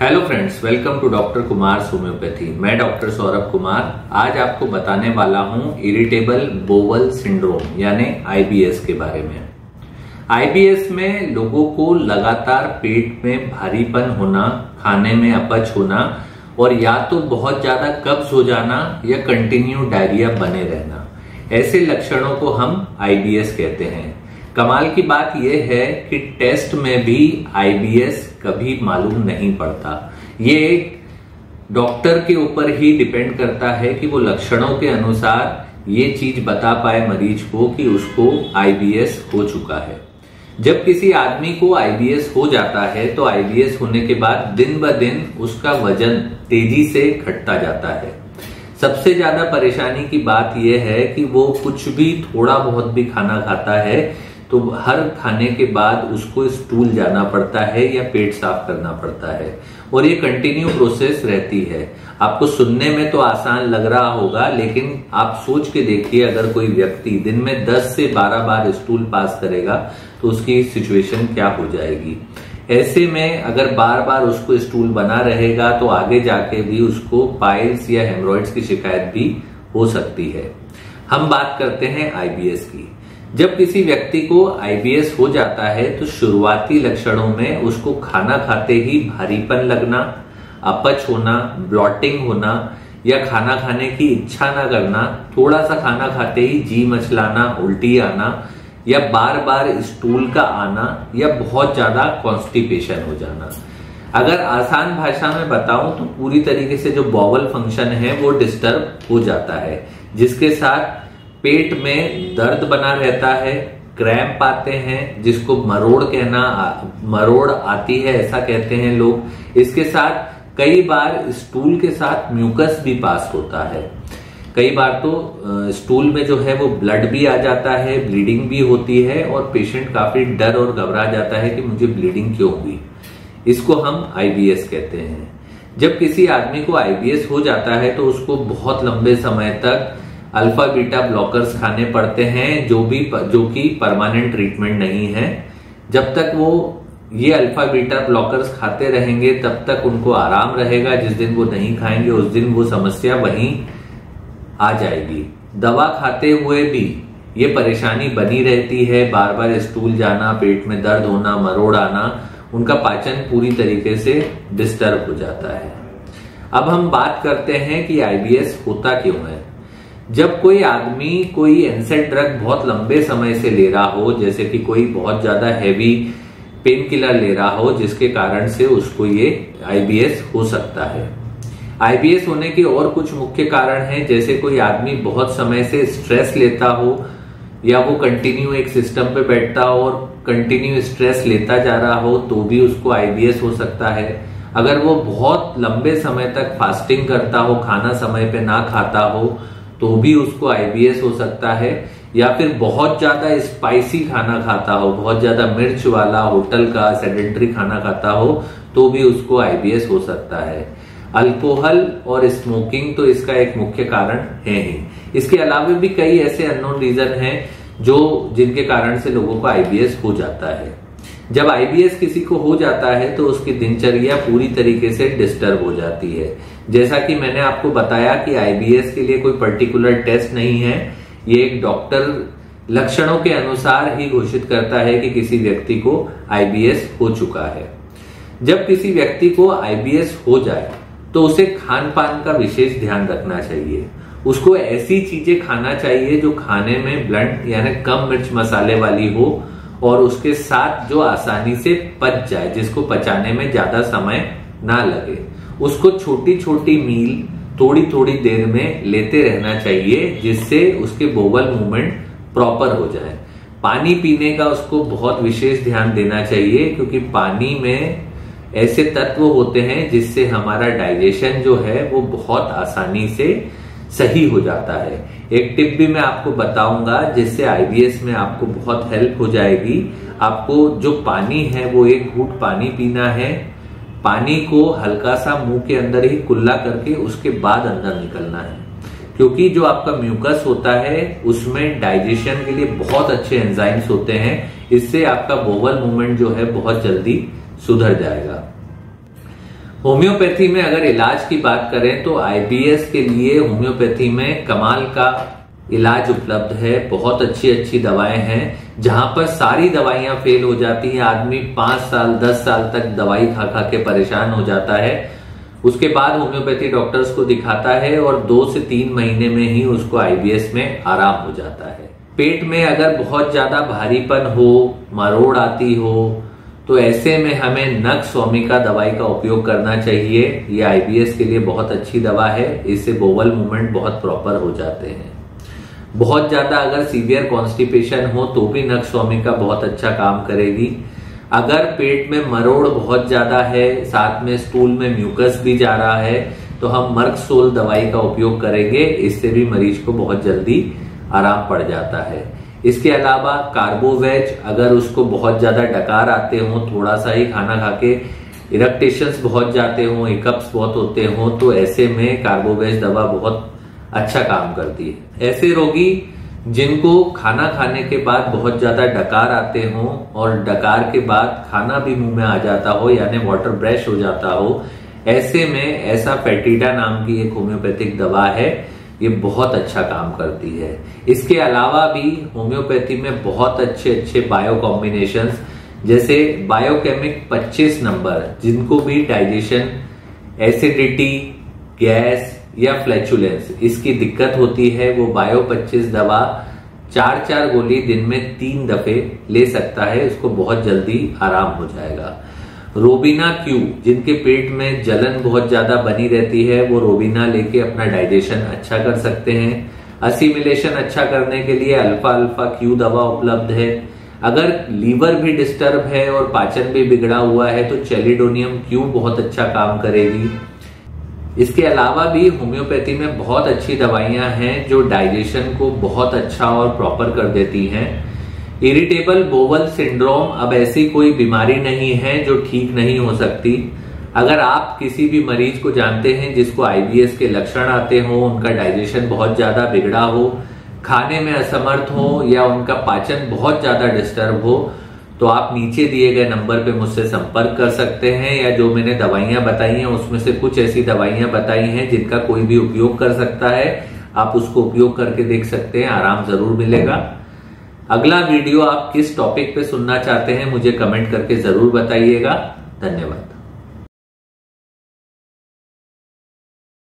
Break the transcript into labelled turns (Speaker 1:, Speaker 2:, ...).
Speaker 1: Hello friends, welcome to doctor Kumar homeopathy. मैं doctor Saurabh Kumar आज आपको बताने वाला हूं इरिटेबल बोवल सिंड्रोम यानी आईबीएस के बारे में। आईबीएस में लोगों को लगातार पेट में भारीपन होना, खाने में अपच होना और या तो बहुत ज्यादा कब्ज हो जाना या कंटिन्यू डायरिया बने रहना, ऐसे लक्षणों को हम आईबीएस कहते हैं। कमाल की बात यह है कि टेस्ट में भी आईबीएस कभी मालूम नहीं पड़ता। ये एक डॉक्टर के ऊपर ही डिपेंड करता है कि वो लक्षणों के अनुसार ये चीज बता पाए मरीज को कि उसको आईबीएस हो चुका है। जब किसी आदमी को आईबीएस हो जाता है तो आईबीएस होने के बाद दिन ब दिन उसका वजन तेजी से घटता जाता है। सबसे ज्यादा परेशानी की बात यह है कि वो कुछ भी थोड़ा बहुत भी खाना खाता है तो हर खाने के बाद उसको स्टूल जाना पड़ता है या पेट साफ करना पड़ता है और ये कंटिन्यू प्रोसेस रहती है। आपको सुनने में तो आसान लग रहा होगा, लेकिन आप सोच के देखिए, अगर कोई व्यक्ति दिन में 10 से 12 बार स्टूल पास करेगा तो उसकी सिचुएशन क्या हो जाएगी। ऐसे में अगर बार बार उसको स्टूल बना रहेगा तो आगे जाके भी उसको पाइल्स या हेमरॉइड्स की शिकायत भी हो सकती है। हम बात करते हैं आईबीएस की। जब किसी व्यक्ति को आईबीएस हो जाता है तो शुरुआती लक्षणों में उसको खाना खाते ही भारीपन लगना, अपच होना, ब्लॉटिंग होना या खाना खाने की इच्छा ना करना, थोड़ा सा खाना खाते ही जी मचलाना, उल्टी आना या बार बार स्टूल का आना या बहुत ज्यादा कॉन्स्टिपेशन हो जाना। अगर आसान भाषा में बताऊं तो पूरी तरीके से जो बॉवल फंक्शन है वो डिस्टर्ब हो जाता है, जिसके साथ पेट में दर्द बना रहता है, क्रैम्प आते हैं जिसको मरोड़ आती है ऐसा कहते हैं लोग। इसके साथ कई बार स्टूल के साथ म्यूकस भी पास होता है। कई बार तो स्टूल में जो है वो ब्लड भी आ जाता है, ब्लीडिंग भी होती है और पेशेंट काफी डर और घबरा जाता है कि मुझे ब्लीडिंग क्यों हुई। इसको हम आईबीएस कहते हैं। जब किसी आदमी को आईबीएस हो जाता है तो उसको बहुत लंबे समय तक अल्फा बीटा ब्लॉकर्स खाने पड़ते हैं, जो कि परमानेंट ट्रीटमेंट नहीं है। जब तक वो ये अल्फा बीटा ब्लॉकर्स खाते रहेंगे तब तक उनको आराम रहेगा। जिस दिन वो नहीं खाएंगे उस दिन वो समस्या वहीं आ जाएगी। दवा खाते हुए भी ये परेशानी बनी रहती है, बार बार स्टूल जाना, पेट में दर्द होना, मरोड़ आना, उनका पाचन पूरी तरीके से डिस्टर्ब हो जाता है। अब हम बात करते हैं कि आईबीएस होता क्यों है। जब कोई आदमी कोई एनसेड ड्रग बहुत लंबे समय से ले रहा हो, जैसे कि कोई बहुत ज्यादा हैवी पेन किलर ले रहा हो, जिसके कारण से उसको ये आईबीएस हो सकता है। आईबीएस होने के और कुछ मुख्य कारण हैं, जैसे कोई आदमी बहुत समय से स्ट्रेस लेता हो या वो कंटिन्यू एक सिस्टम पे बैठता हो और कंटिन्यू स्ट्रेस लेता जा रहा हो तो भी उसको आईबीएस हो सकता है। अगर वो बहुत लंबे समय तक फास्टिंग करता हो, खाना समय पे ना खाता हो तो भी उसको आईबीएस हो सकता है। या फिर बहुत ज्यादा स्पाइसी खाना खाता हो, बहुत ज्यादा मिर्च वाला होटल का सेडेंटरी खाना खाता हो तो भी उसको आईबीएस हो सकता है। अल्कोहल और स्मोकिंग तो इसका एक मुख्य कारण है ही। इसके अलावा भी कई ऐसे अननोन रीजन हैं जिनके कारण से लोगों को आईबीएस हो जाता है। जब आईबीएस किसी को हो जाता है तो उसकी दिनचर्या पूरी तरीके से डिस्टर्ब हो जाती है। जैसा कि मैंने आपको बताया कि आईबीएस के लिए कोई पर्टिकुलर टेस्ट नहीं है, ये एक डॉक्टर लक्षणों के अनुसार ही घोषित करता है कि किसी व्यक्ति को आईबीएस हो चुका है। जब किसी व्यक्ति को आईबीएस हो जाए तो उसे खान पान का विशेष ध्यान रखना चाहिए। उसको ऐसी चीजें खाना चाहिए जो खाने में ब्लंट यानी कम मिर्च मसाले वाली हो और उसके साथ जो आसानी से पच जाए, जिसको पचाने में ज्यादा समय ना लगे। उसको छोटी छोटी मील थोड़ी थोड़ी देर में लेते रहना चाहिए, जिससे उसके बोवल मूवमेंट प्रॉपर हो जाए। पानी पीने का उसको बहुत विशेष ध्यान देना चाहिए, क्योंकि पानी में ऐसे तत्व होते हैं जिससे हमारा डाइजेशन जो है वो बहुत आसानी से सही हो जाता है। एक टिप भी मैं आपको बताऊंगा जिससे आईबीएस में आपको बहुत हेल्प हो जाएगी। आपको जो पानी है वो एक घूंट पानी पीना है। पानी को हल्का सा मुंह के अंदर ही कुल्ला करके उसके बाद अंदर निकलना है, क्योंकि जो आपका म्यूकस होता है उसमें डाइजेशन के लिए बहुत अच्छे एंजाइम्स होते हैं। इससे आपका बोवल मूवमेंट जो है बहुत जल्दी सुधर जाएगा। होम्योपैथी में अगर इलाज की बात करें तो आईबीएस के लिए होम्योपैथी में कमाल का इलाज उपलब्ध है। बहुत अच्छी अच्छी दवाएं हैं। जहां पर सारी दवाइयां फेल हो जाती हैं, आदमी 5 साल 10 साल तक दवाई खा खा के परेशान हो जाता है, उसके बाद होम्योपैथी डॉक्टर्स को दिखाता है और 2 से 3 महीने में ही उसको आईबीएस में आराम हो जाता है। पेट में अगर बहुत ज्यादा भारीपन हो, मरोड़ आती हो, तो ऐसे में हमें नक्स स्वामिका दवाई का उपयोग करना चाहिए। ये आईबीएस के लिए बहुत अच्छी दवा है। इससे बोवल मूवमेंट बहुत प्रॉपर हो जाते हैं। बहुत ज्यादा अगर सीवियर कॉन्स्टिपेशन हो तो भी नक्स स्वामिका बहुत अच्छा काम करेगी। अगर पेट में मरोड़ बहुत ज्यादा है, साथ में स्टूल में म्यूकस भी जा रहा है, तो हम मर्कसोल दवाई का उपयोग करेंगे। इससे भी मरीज को बहुत जल्दी आराम पड़ जाता है। इसके अलावा कार्बोवेज, अगर उसको बहुत ज्यादा डकार आते हो, थोड़ा सा ही खाना खा के इरेक्टेशंस बहुत जाते हो, हिकअप्स बहुत होते हो, तो ऐसे में कार्बोवेज दवा बहुत अच्छा काम करती है। ऐसे रोगी जिनको खाना खाने के बाद बहुत ज्यादा डकार आते हो और डकार के बाद खाना भी मुंह में आ जाता हो, यानी वाटर ब्रेश हो जाता हो, ऐसे में ऐसा फैटिडा नाम की एक होम्योपैथिक दवा है, ये बहुत अच्छा काम करती है। इसके अलावा भी होम्योपैथी में बहुत अच्छे अच्छे बायो कॉम्बिनेशंस, जैसे बायोकेमिक 25 नंबर, जिनको भी डाइजेशन, एसिडिटी, गैस या फ्लैचुलेंस इसकी दिक्कत होती है, वो बायो 25 दवा 4-4 गोली दिन में 3 दफे ले सकता है। इसको बहुत जल्दी आराम हो जाएगा। रोबिना क्यू, जिनके पेट में जलन बहुत ज्यादा बनी रहती है, वो रोबिना लेके अपना डाइजेशन अच्छा कर सकते हैं। असिमिलेशन अच्छा करने के लिए अल्फा अल्फा क्यू दवा उपलब्ध है। अगर लीवर भी डिस्टर्ब है और पाचन भी बिगड़ा हुआ है तो चेलिडोनियम क्यू बहुत अच्छा काम करेगी। इसके अलावा भी होम्योपैथी में बहुत अच्छी दवाइयां हैं जो डाइजेशन को बहुत अच्छा और प्रॉपर कर देती हैं। इरिटेबल बोवल सिंड्रोम अब ऐसी कोई बीमारी नहीं है जो ठीक नहीं हो सकती। अगर आप किसी भी मरीज को जानते हैं जिसको आईबीएस के लक्षण आते हो, उनका डाइजेशन बहुत ज्यादा बिगड़ा हो, खाने में असमर्थ हो या उनका पाचन बहुत ज्यादा डिस्टर्ब हो, तो आप नीचे दिए गए नंबर पे मुझसे संपर्क कर सकते हैं। या जो मैंने दवाइयां बताई हैं उसमें से कुछ ऐसी दवाइयां बताई हैं जिनका कोई भी उपयोग कर सकता है, आप उसको उपयोग करके देख सकते हैं, आराम जरूर मिलेगा। अगला वीडियो आप किस टॉपिक पे सुनना चाहते हैं मुझे कमेंट करके जरूर बताइएगा। धन्यवाद।